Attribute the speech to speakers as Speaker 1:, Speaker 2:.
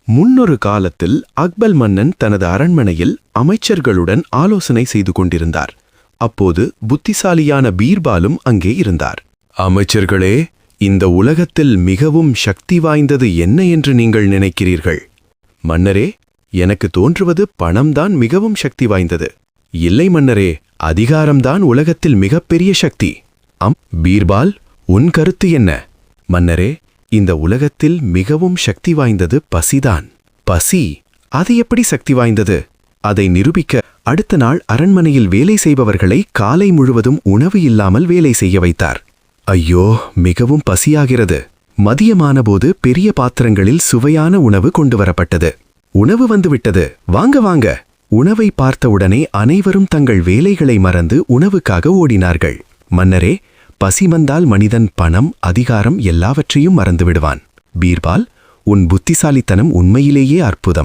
Speaker 1: முன்னொரு காலத்தில் அக்பல் மன்னன் தனது அரண்மனையில் அமைச்சர்களுடன் ஆலோசனை செய்து கொண்டிருந்தார். அப்போது புத்திசாலியான பீர்பாலும் அங்கே இருந்தார். அமைச்சர்களே, இந்த உலகத்தில் மிகவும் சக்தி வாய்ந்தது என்ன என்று நீங்கள் நினைக்கிறீர்கள்? மன்னரே, எனக்கு தோன்றுவது பணம்தான் மிகவும் சக்தி வாய்ந்தது. இல்லை மன்னரே, அதிகாரம்தான் உலகத்தில் மிகப்பெரிய சக்தி. பீர்பால், உன் கருத்து என்ன? மன்னரே, இந்த உலகத்தில் மிகவும் சக்தி வாய்ந்தது பசிதான். பசி? அது எப்படி சக்தி வாய்ந்தது? அதை நிரூபிக்க அடுத்த நாள் அரண்மனையில் வேலை செய்பவர்களை காலை முழுவதும் உணவு இல்லாமல் வேலை செய்ய வைத்தார். ஐயோ, மிகவும் பசியாகிறது. மதியமானபோது பெரிய பாத்திரங்களில் சுவையான உணவு கொண்டு வரப்பட்டது. உணவு வந்துவிட்டது, வாங்க வாங்க. உணவை பார்த்தவுடனே அனைவரும் தங்கள் வேலைகளை மறந்து உணவுக்காக ஓடினார்கள். மன்னரே, பசி வந்தால் மனிதன் பணம், அதிகாரம் எல்லாவற்றையும் மறந்துவிடுவான். பீர்பால், உன் புத்திசாலித்தனம் உண்மையிலேயே அற்புதம்.